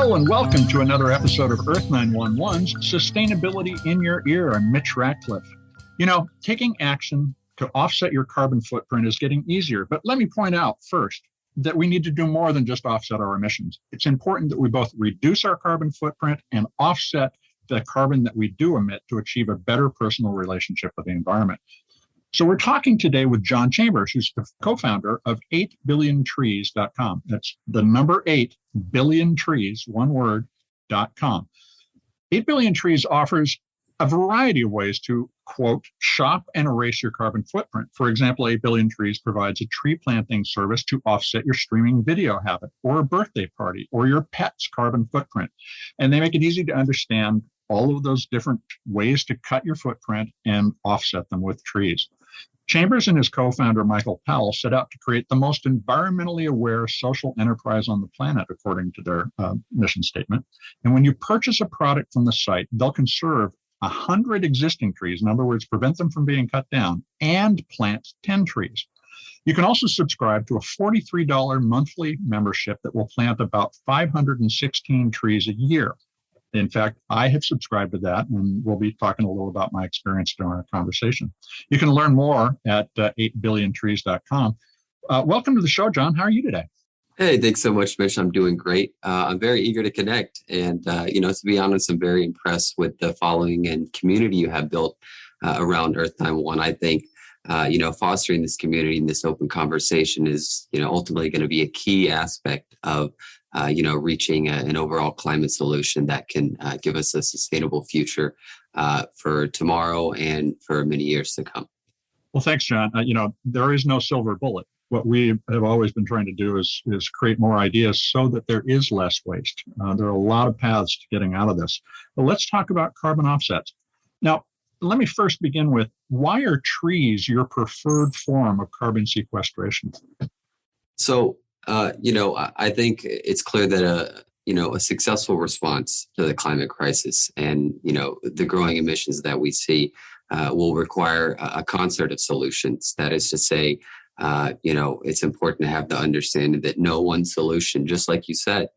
Hello and welcome to another episode of Earth911's Sustainability in Your Ear. I'm Mitch Ratcliffe. You know, taking action to offset your carbon footprint is getting easier, but let me point out first that we need to do more than just offset our emissions. It's important that we both reduce our carbon footprint and offset the carbon that we do emit to achieve a better personal relationship with the environment. So we're talking today with Jon Chambers, who's the co-founder of 8BillionTrees.com. That's the number 8BillionTrees, one word, .com. 8 Billion Trees offers a variety of ways to, quote, shop and erase your carbon footprint. For example, 8 Billion Trees provides a tree planting service to offset your streaming video habit or a birthday party or your pet's carbon footprint. And they make it easy to understand all of those different ways to cut your footprint and offset them with trees. Chambers and his co-founder, Michael Powell, set out to create the most environmentally aware social enterprise on the planet, according to their mission statement. And when you purchase a product from the site, they'll conserve 100 existing trees, in other words, prevent them from being cut down, and plant 10 trees. You can also subscribe to a $43 monthly membership that will plant about 516 trees a year. In fact, I have subscribed to that, and we'll be talking a little about my experience during our conversation. You can learn more at 8BillionTrees.com. Welcome to the show, Jon. How are you today? Hey, thanks so much, Mitch. I'm doing great. I'm very eager to connect. And, to be honest, I'm very impressed with the following and community you have built around Earth911. I think, fostering this community and this open conversation is, ultimately going to be a key aspect of reaching an overall climate solution that can give us a sustainable future for tomorrow and for many years to come. Well, thanks, Jon. There is no silver bullet. What we have always been trying to do is create more ideas so that there is less waste. There are a lot of paths to getting out of this. But let's talk about carbon offsets. Now, let me first begin with, why are trees your preferred form of carbon sequestration? So, I think it's clear that a successful response to the climate crisis and, the growing emissions that we see will require a concert of solutions. That is to say, it's important to have the understanding that no one solution, just like you said,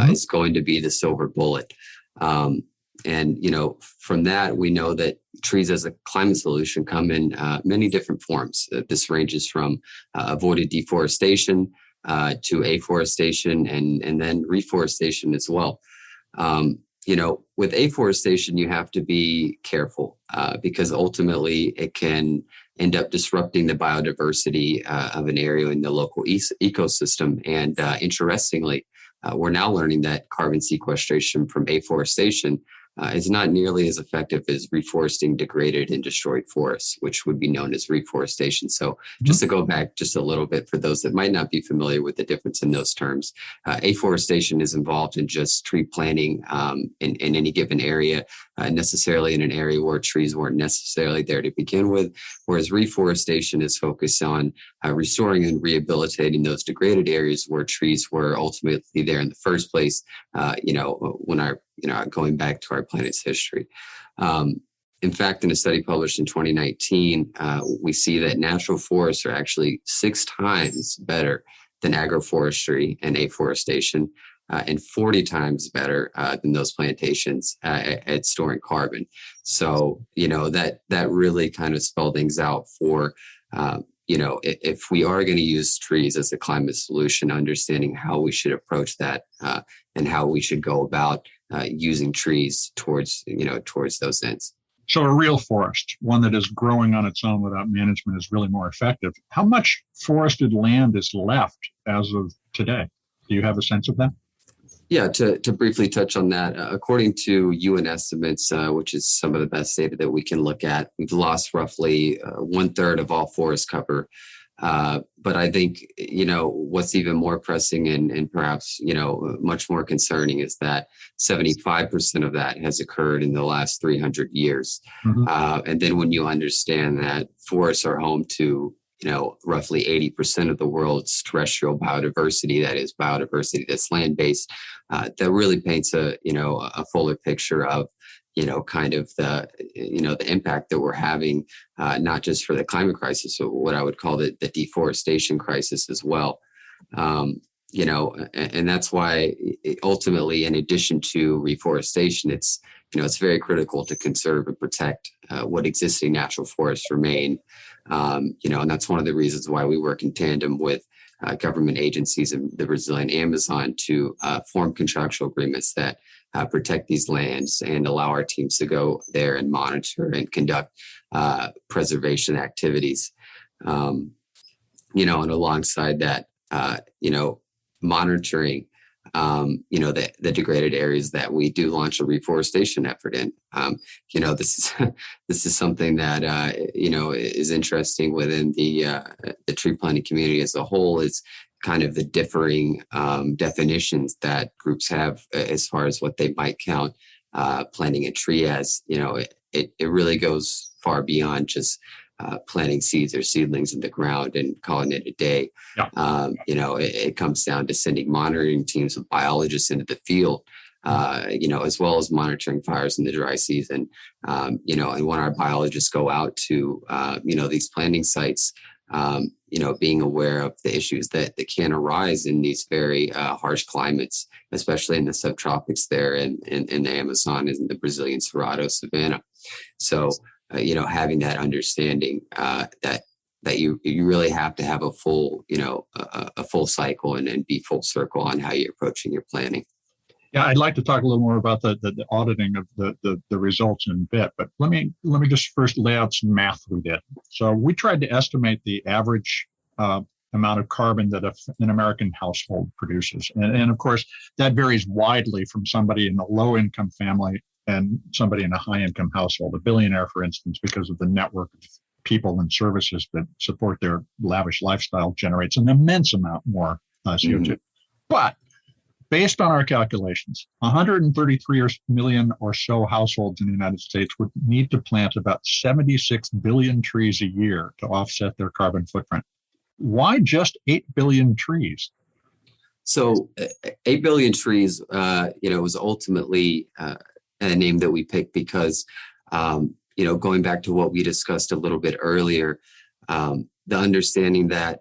is going to be the silver bullet. From that, we know that trees as a climate solution come in many different forms. This ranges from avoided deforestation to afforestation and then reforestation as well. With afforestation, you have to be careful because ultimately it can end up disrupting the biodiversity of an area in the local ecosystem. And interestingly, we're now learning that carbon sequestration from afforestation is not nearly as effective as reforesting degraded and destroyed forests, which would be known as reforestation. So just to go back just a little bit for those that might not be familiar with the difference in those terms, afforestation is involved in just tree planting in any given area, necessarily in an area where trees weren't necessarily there to begin with, whereas reforestation is focused on restoring and rehabilitating those degraded areas where trees were ultimately there in the first place, going back to our planet's history. In fact, in a study published in 2019, we see that natural forests are actually 6 times better than agroforestry and afforestation, and 40 times better than those plantations at storing carbon. So, that really kind of spelled things out for, if we are going to use trees as a climate solution, understanding how we should approach that and how we should go about using trees towards those ends. So a real forest, one that is growing on its own without management, is really more effective. How much forested land is left as of today? Do you have a sense of that? Yeah, to briefly touch on that, according to UN estimates, which is some of the best data that we can look at, we've lost roughly 1/3 of all forest cover. But I think, what's even more pressing and perhaps, much more concerning is that 75% of that has occurred in the last 300 years. And then when you understand that forests are home to, roughly 80% of the world's terrestrial biodiversity, that is biodiversity that's land-based, that really paints a fuller picture of, kind of the impact that we're having, not just for the climate crisis, but what I would call the deforestation crisis as well. And that's why ultimately, in addition to reforestation, it's very critical to conserve and protect what existing natural forests remain. And that's one of the reasons why we work in tandem with government agencies in the Brazilian Amazon to form contractual agreements that protect these lands and allow our teams to go there and monitor and conduct preservation activities. And alongside that, monitoring, the degraded areas that we do launch a reforestation effort in. This is something that is interesting within the tree planting community as a whole. Is kind of the differing definitions that groups have as far as what they might count planting a tree as. It really goes far beyond just planting seeds or seedlings in the ground and calling it a day. Yeah. It comes down to sending monitoring teams of biologists into the field, as well as monitoring fires in the dry season. And when our biologists go out to, these planting sites, being aware of the issues that can arise in these very harsh climates, especially in the subtropics there and in the Amazon and the Brazilian Cerrado savanna. So, having that understanding that you really have to have a full, a full cycle and be full circle on how you're approaching your planning. Yeah, I'd like to talk a little more about the auditing of the results in a bit, but let me just first lay out some math we did. So we tried to estimate the average amount of carbon that an American household produces. And of course, that varies widely from somebody in a low-income family and somebody in a high-income household, a billionaire, for instance, because of the network of people and services that support their lavish lifestyle, generates an immense amount more CO2. Mm-hmm. But based on our calculations, 133 million or so households in the United States would need to plant about 76 billion trees a year to offset their carbon footprint. Why just 8 billion trees? So 8 billion trees, was ultimately a name that we picked because, going back to what we discussed a little bit earlier, the understanding that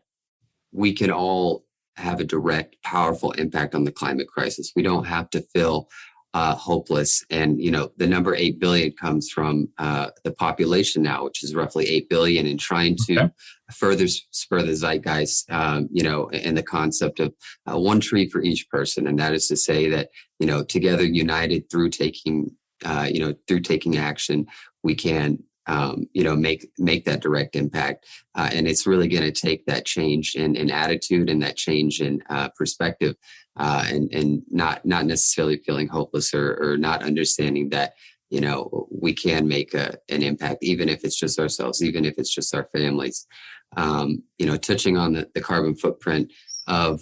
we can all have a direct, powerful impact on the climate crisis. We don't have to feel hopeless. And, the number 8 billion comes from the population now, which is roughly 8 billion, and trying to further spur the zeitgeist, in the concept of one tree for each person. And that is to say that, together, united through taking action, we can, make that direct impact. And it's really going to take that change in attitude and that change in perspective, and not necessarily feeling hopeless or not understanding that, we can make an impact, even if it's just ourselves, even if it's just our families. Touching on the carbon footprint of,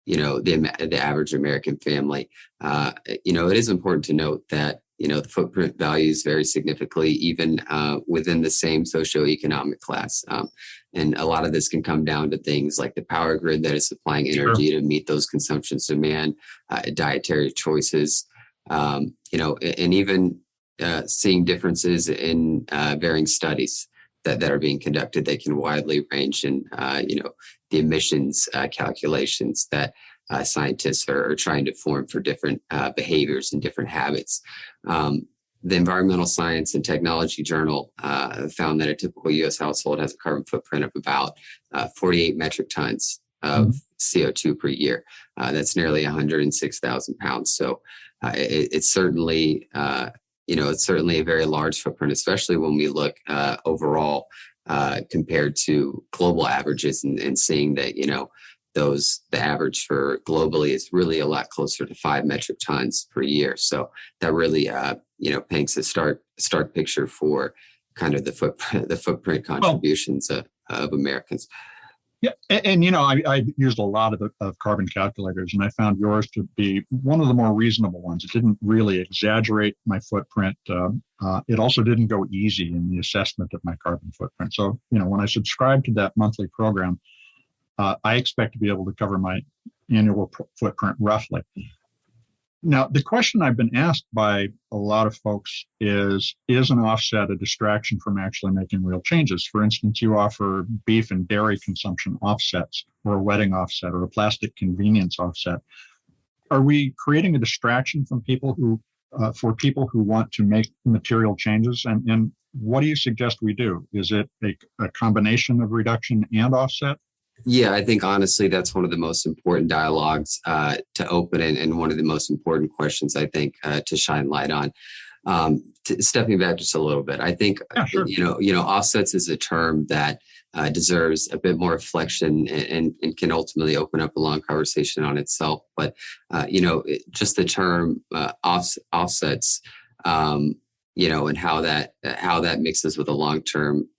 the average American family, it is important to note that, the footprint varies very significantly, even within the same socioeconomic class. And a lot of this can come down to things like the power grid that is supplying energy to meet those consumptions demand, dietary choices, and even seeing differences in varying studies that are being conducted. They can widely range in, the emissions calculations that scientists are trying to form for different behaviors and different habits. The Environmental Science and Technology Journal found that a typical U.S. household has a carbon footprint of about 48 metric tons of CO2 per year. That's nearly 106,000 pounds. So it's certainly, it's certainly a very large footprint, especially when we look overall compared to global averages and seeing that, the average for globally is really a lot closer to 5 metric tons per year. So that really, paints a stark picture for kind of the footprint contributions of Americans. Yeah, and I used a lot of carbon calculators, and I found yours to be one of the more reasonable ones. It didn't really exaggerate my footprint. It also didn't go easy in the assessment of my carbon footprint. So, when I subscribe to that monthly program, I expect to be able to cover my annual footprint roughly. Now, the question I've been asked by a lot of folks is an offset a distraction from actually making real changes? For instance, you offer beef and dairy consumption offsets, or a wetting offset, or a plastic convenience offset. Are we creating a distraction from people who, for people who want to make material changes? And what do you suggest we do? Is it a combination of reduction and offset? Yeah, I think honestly, that's one of the most important dialogues to open, and one of the most important questions, I think, to shine light on. Stepping back just a little bit, I think, Sure. Offsets is a term that deserves a bit more reflection, and can ultimately open up a long conversation on itself. But, just the term offsets, and how that mixes with a long-term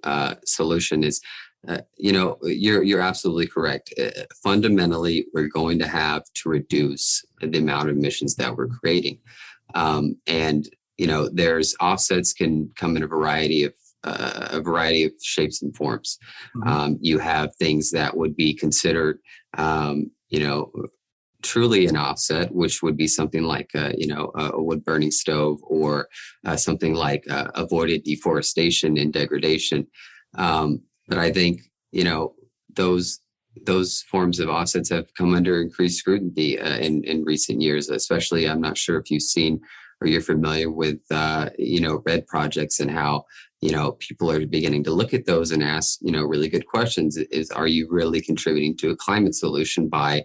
solution is, you're absolutely correct. Fundamentally, we're going to have to reduce the amount of emissions that we're creating. And there's offsets can come in a variety of shapes and forms. Mm-hmm. You have things that would be considered, truly an offset, which would be something like a wood burning stove, or something like avoided deforestation and degradation. But I think, those forms of offsets have come under increased scrutiny in recent years, especially. I'm not sure if you've seen or you're familiar with, RED projects, and how, people are beginning to look at those and ask, really good questions. Are you really contributing to a climate solution by,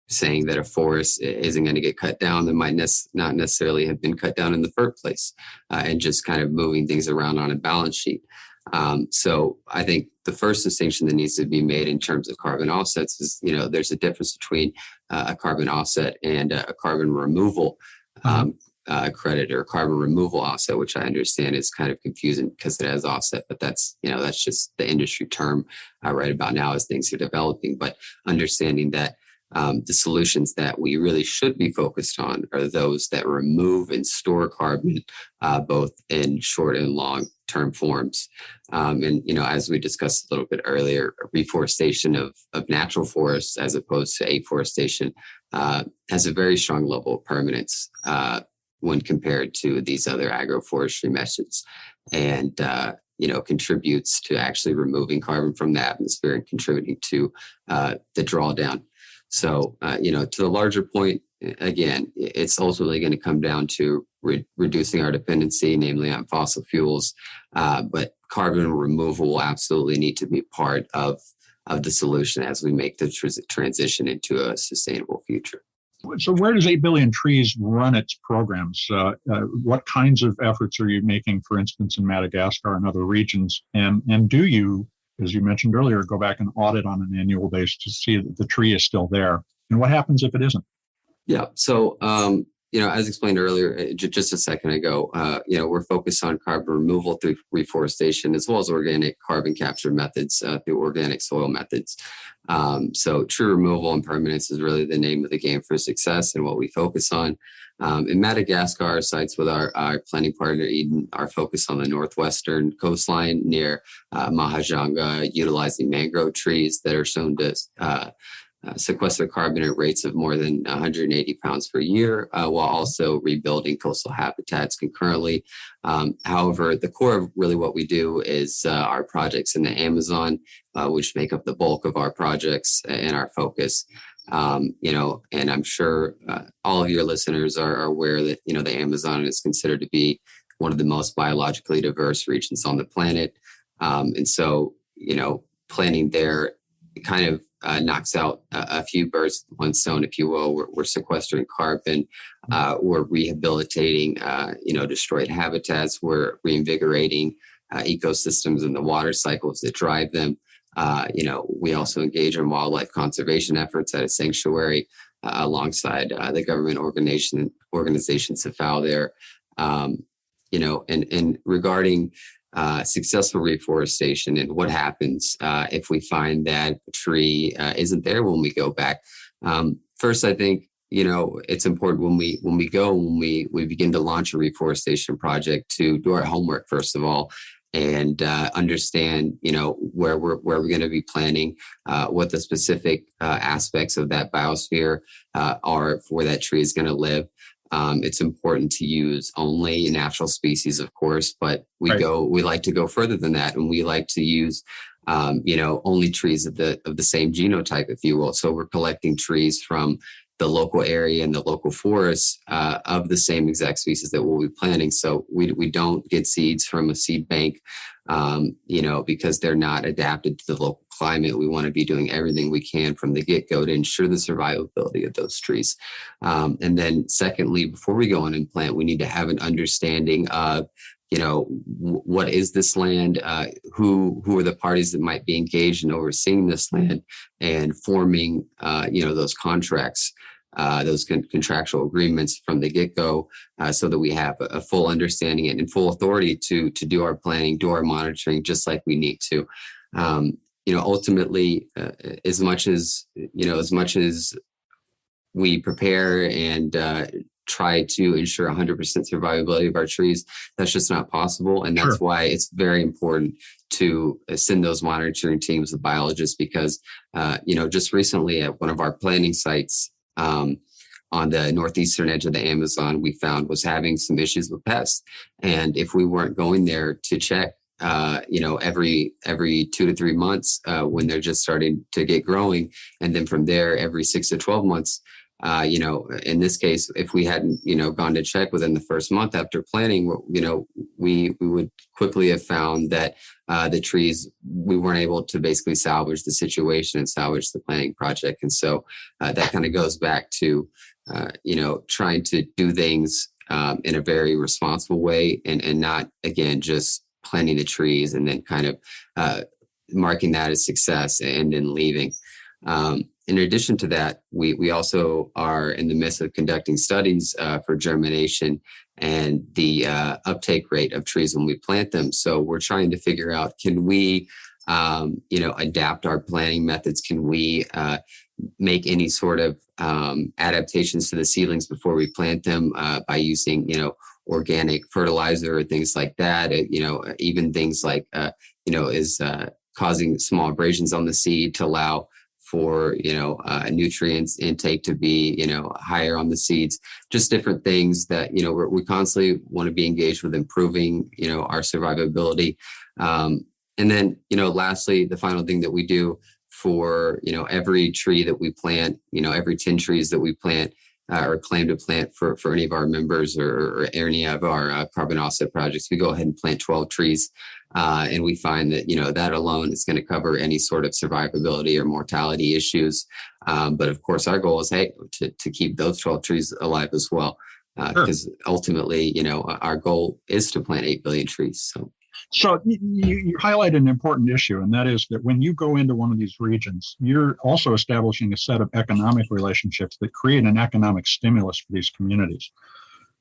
saying that a forest isn't going to get cut down that might not necessarily have been cut down in the first place, and just kind of moving things around on a balance sheet? So I think the first distinction that needs to be made in terms of carbon offsets is, there's a difference between a carbon offset and a carbon removal credit, or carbon removal offset, which I understand is kind of confusing because it has offset, but that's just the industry term right about now as things are developing. But understanding that the solutions that we really should be focused on are those that remove and store carbon, both in short and long term forms. And, as we discussed a little bit earlier, reforestation of natural forests as opposed to afforestation has a very strong level of permanence when compared to these other agroforestry methods, and contributes to actually removing carbon from the atmosphere and contributing to the drawdown. So, to the larger point, again, it's ultimately going to come down to reducing our dependency, namely on fossil fuels. But carbon removal will absolutely need to be part of the solution as we make the transition into a sustainable future. So where does 8 Billion Trees run its programs? What kinds of efforts are you making, for instance, in Madagascar and other regions? And do you, as you mentioned earlier, go back and audit on an annual basis to see that the tree is still there? And what happens if it isn't? Yeah. So, as explained earlier, just a second ago, we're focused on carbon removal through reforestation, as well as organic carbon capture methods through organic soil methods. So true removal and permanence is really the name of the game for success and what we focus on. In Madagascar, our sites with our planning partner, isnt, are focused on the northwestern coastline near Mahajanga, utilizing mangrove trees that are shown to sequester carbon at rates of more than 180 pounds per year, while also rebuilding coastal habitats concurrently. However, the core of really what we do is our projects in the Amazon, which make up the bulk of our projects and our focus. And I'm sure all of your listeners are aware that, the Amazon is considered to be one of the most biologically diverse regions on the planet. And so, planning there kind of knocks out a few birds with one stone, if you will. We're sequestering carbon. We're rehabilitating, destroyed habitats. We're reinvigorating ecosystems and the water cycles that drive them. We also engage in wildlife conservation efforts at a sanctuary alongside the government organization CFAO there. And regarding successful reforestation and what happens if we find that a tree isn't there when we go back. First, I think, it's important when we begin to launch a reforestation project to do our homework, first of all, and understand, where we're going to be planting, what the specific aspects of that biosphere are for where that tree is going to live. It's important to use only natural species, of course, but we like to go further than that, and we like to use only trees of the same genotype, if you will. So we're collecting trees from the local area and the local forests of the same exact species that we'll be planting. So we don't get seeds from a seed bank, because they're not adapted to the local climate. We want to be doing everything we can from the get-go to ensure the survivability of those trees. And then secondly, before we go in and plant, we need to have an understanding of what is this land? Who are the parties that might be engaged in overseeing this land and forming, those contracts, those contractual agreements from the get-go, so that we have a full understanding and full authority to do our planning, do our monitoring, just like we need to. Ultimately, as much as we prepare and try to ensure 100% survivability of our trees, that's just not possible. And that's why it's very important to send those monitoring teams of biologists, because, just recently at one of our planting sites on the northeastern edge of the Amazon, we found was having some issues with pests. And if we weren't going there to check, every 2 to 3 months when they're just starting to get growing, and then from there, every 6 to 12 months, in this case, if we hadn't, gone to check within the first month after planting, we would quickly have found that the trees, we weren't able to basically salvage the situation and salvage the planting project. And so that kind of goes back to, trying to do things in a very responsible way and not, again, just planting the trees and then kind of marking that as success and then leaving. In addition to that, we also are in the midst of conducting studies for germination and the uptake rate of trees when we plant them. So we're trying to figure out, can we, adapt our planting methods? Can we make any sort of adaptations to the seedlings before we plant them by using, organic fertilizer or things like that? Even things like, is causing small abrasions on the seed to allow for, nutrients intake to be, higher on the seeds, just different things that, we constantly want to be engaged with improving, our survivability. And then, lastly, the final thing that we do for, every tree that we plant, every 10 trees that we plant or claim to plant for any of our members or any of our carbon offset projects, we go ahead and plant 12 trees. And we find that, that alone is going to cover any sort of survivability or mortality issues. But of course, our goal is, to keep those 12 trees alive as well. Because ultimately, our goal is to plant 8 billion trees. So you highlight an important issue, and that is that when you go into one of these regions, you're also establishing a set of economic relationships that create an economic stimulus for these communities.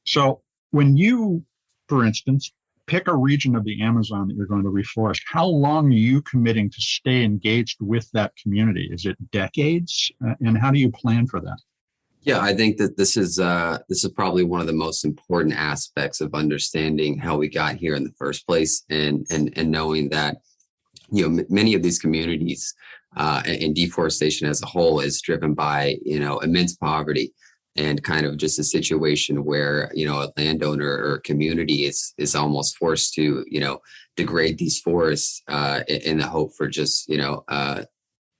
So when you, for instance, pick a region of the Amazon that you're going to reforest, how long are you committing to stay engaged with that community? Is it decades? And how do you plan for that? Yeah, I think that this is probably one of the most important aspects of understanding how we got here in the first place, and knowing that, many of these communities and deforestation as a whole is driven by, immense poverty and kind of just a situation where, a landowner or community is almost forced to, degrade these forests in the hope for just,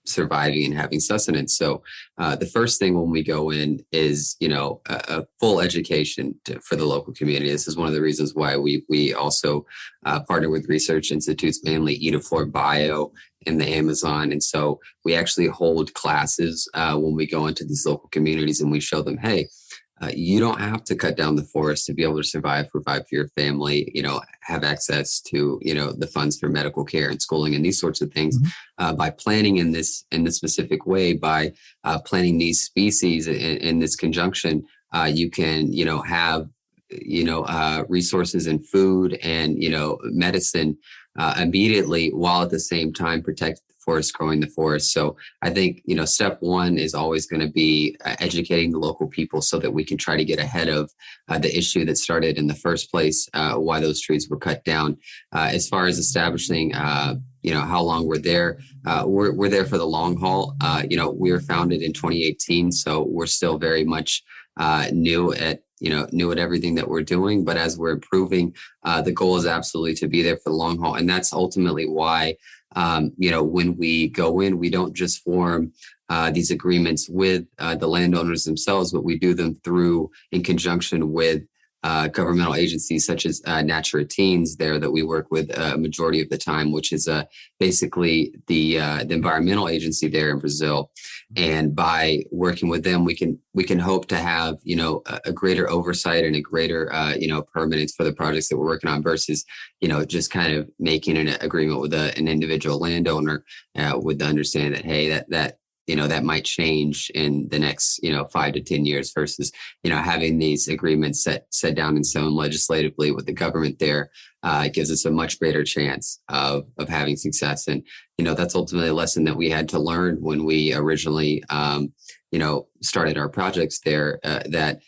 surviving and having sustenance. So the first thing when we go in is, a full education for the local community. This is one of the reasons why we also partner with research institutes, mainly Edaflor Bio in the Amazon. And so we actually hold classes when we go into these local communities, and we show them, hey, you don't have to cut down the forest to be able to provide for your family, have access to, the funds for medical care and schooling and these sorts of things. Mm-hmm. By planning in this specific way, by planting these species in this conjunction, you can, have, resources and food and, medicine immediately, while at the same time protect the forest growing the forest. So I think, step one is always going to be educating the local people so that we can try to get ahead of the issue that started in the first place, why those trees were cut down. As far as establishing, how long we're there, we're there for the long haul. We were founded in 2018, so we're still very much new at everything that we're doing. But as we're improving, the goal is absolutely to be there for the long haul. And that's ultimately why, when we go in, we don't just form these agreements with the landowners themselves, but we do them in conjunction with governmental agencies such as Natura Teens there that we work with a majority of the time, which is basically the environmental agency there in Brazil. And by working with them, we can hope to have a greater oversight and a greater permanence for the projects that we're working on versus just kind of making an agreement with an individual landowner with the understanding that, hey, that might change in the next 5 to 10 years versus having these agreements set down in stone legislatively with the government there gives us a much greater chance of having success. And that's ultimately a lesson that we had to learn when we originally started our projects there, that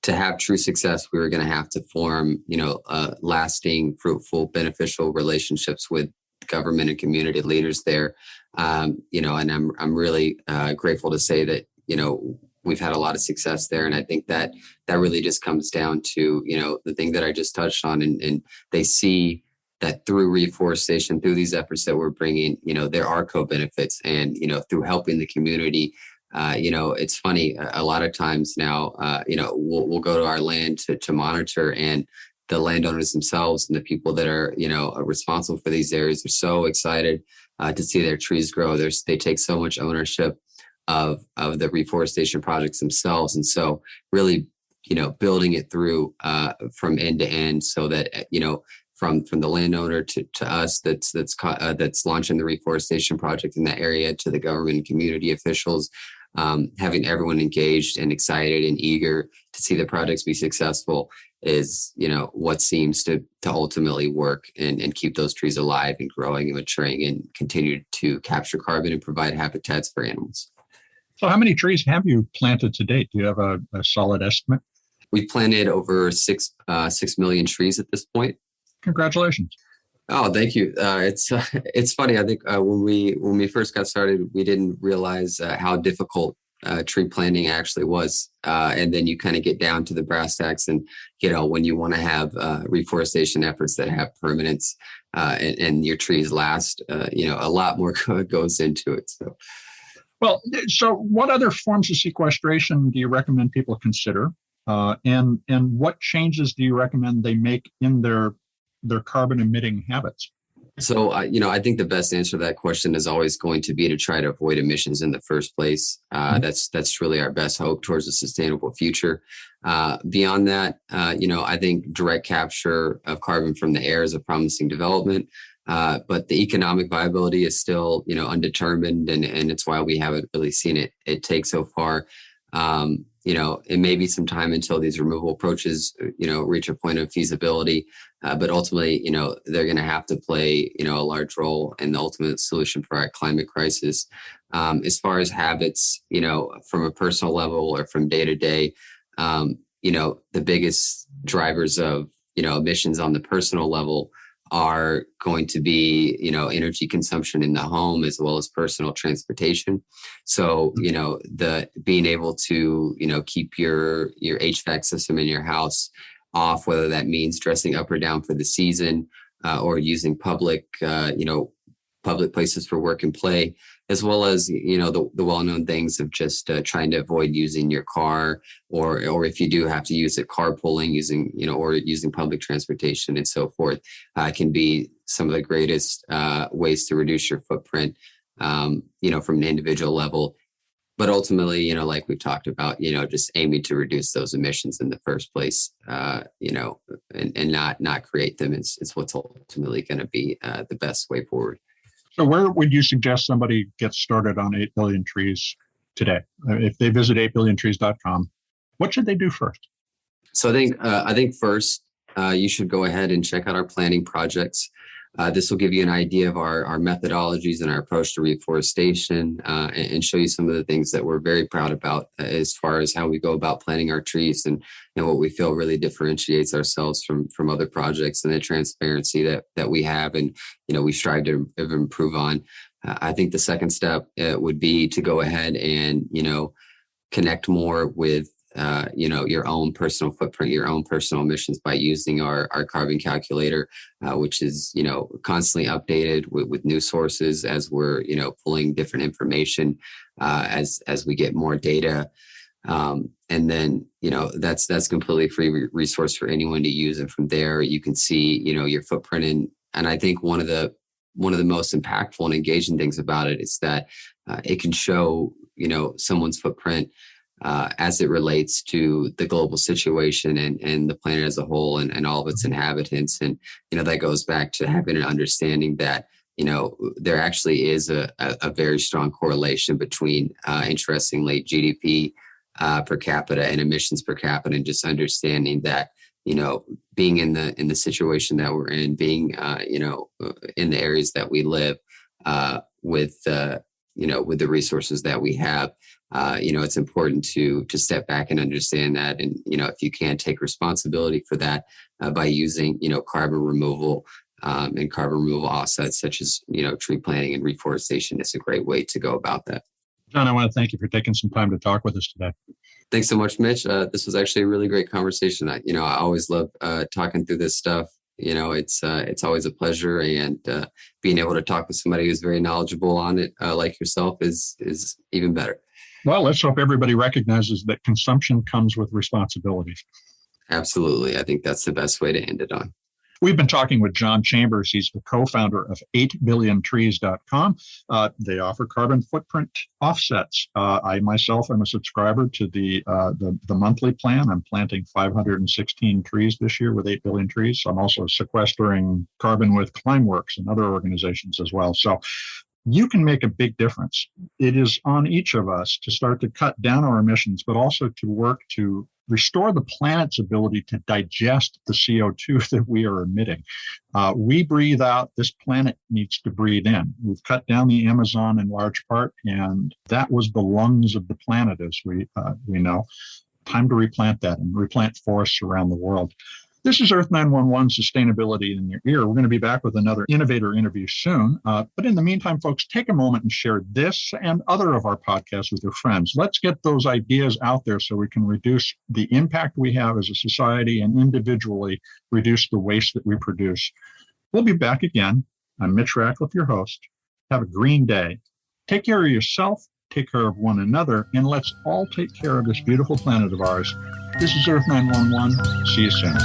to have true success we were going to have to form lasting, fruitful, beneficial relationships with government and community leaders there. And I'm really grateful to say that, we've had a lot of success there. And I think that really just comes down to, the thing that I just touched on, and they see that through reforestation, through these efforts that we're bringing, there are co-benefits, and, through helping the community, it's funny, a lot of times now, we'll go to our land to monitor, and the landowners themselves and the people that are, responsible for these areas are so excited to see their trees grow. They take so much ownership of the reforestation projects themselves. And so really, building it through from end to end so that, from the landowner to us that's launching the reforestation project in that area, to the government and community officials, having everyone engaged and excited and eager to see the projects be successful is, what seems to ultimately work and keep those trees alive and growing and maturing and continue to capture carbon and provide habitats for animals. So how many trees have you planted to date? Do you have a solid estimate? We've planted over 6 million trees at this point. Congratulations. Oh, thank you. It's funny. I think when we first got started, we didn't realize how difficult tree planting actually was. And then you kind of get down to the brass tacks, and when you want to have reforestation efforts that have permanence and your trees last, a lot more goes into it. So what other forms of sequestration do you recommend people consider? And what changes do you recommend they make in their carbon emitting habits? So, I think the best answer to that question is always going to be to try to avoid emissions in the first place. That's really our best hope towards a sustainable future. Beyond that, I think direct capture of carbon from the air is a promising development. But the economic viability is still, undetermined, and it's why we haven't really seen it take so far. It may be some time until these removal approaches, reach a point of feasibility. But ultimately, they're going to have to play, a large role in the ultimate solution for our climate crisis. As far as habits, from a personal level or from day to day, the biggest drivers of, emissions on the personal level are going to be, energy consumption in the home as well as personal transportation. So, the being able to, keep your HVAC system in your house off, whether that means dressing up or down for the season, or using public places for work and play, as well as, the well-known things of just trying to avoid using your car, or if you do have to use it, carpooling, using public transportation and so forth, can be some of the greatest ways to reduce your footprint, from an individual level. But ultimately, like we've talked about, just aiming to reduce those emissions in the first place, and not create them is what's ultimately going to be the best way forward. So where would you suggest somebody get started on 8 Billion Trees today? If they visit 8BillionTrees.com, what should they do first? So I think first, you should go ahead and check out our planning projects. This will give you an idea of our methodologies and our approach to reforestation, and show you some of the things that we're very proud about as far as how we go about planting our trees, and what we feel really differentiates ourselves from other projects, and the transparency that we have, and we strive to improve on. I think the second step would be to go ahead and connect more with your own personal footprint, your own personal emissions by using our carbon calculator, which is, constantly updated with new sources as we're, pulling different information as we get more data. And then, that's completely free resource for anyone to use. And from there, you can see, your footprint. And I think one of the most impactful and engaging things about it is that it can show, someone's footprint as it relates to the global situation and the planet as a whole and all of its inhabitants. And, that goes back to having an understanding that, there actually is a very strong correlation between, interestingly, GDP per capita and emissions per capita, and just understanding that, being in the situation that we're in, being, in the areas that we live, with the resources that we have, it's important to step back and understand that. And, if you can take responsibility for that by using, carbon removal and carbon removal offsets such as, tree planting and reforestation is a great way to go about that. Jon, I want to thank you for taking some time to talk with us today. Thanks so much, Mitch. This was actually a really great conversation. I always love talking through this stuff. It's always a pleasure, and being able to talk with somebody who's very knowledgeable on it, like yourself, is even better. Well, let's hope everybody recognizes that consumption comes with responsibilities. Absolutely. I think that's the best way to end it on. We've been talking with Jon Chambers. He's the co-founder of 8BillionTrees.com. They offer carbon footprint offsets. I myself am a subscriber to the monthly plan. I'm planting 516 trees this year with 8 billion trees. I'm also sequestering carbon with Climeworks and other organizations as well. So you can make a big difference. It is on each of us to start to cut down our emissions, but also to work to restore the planet's ability to digest the CO2 that we are emitting. We breathe out, this planet needs to breathe in. We've cut down the Amazon in large part, and that was the lungs of the planet, as we know. Time to replant that and replant forests around the world. This is Earth911 Sustainability in Your Ear. We're going to be back with another innovator interview soon. But in the meantime, folks, take a moment and share this and other of our podcasts with your friends. Let's get those ideas out there so we can reduce the impact we have as a society and individually reduce the waste that we produce. We'll be back again. I'm Mitch Ratcliffe, your host. Have a green day. Take care of yourself, take care of one another, and let's all take care of this beautiful planet of ours. This is Earth911. See you soon.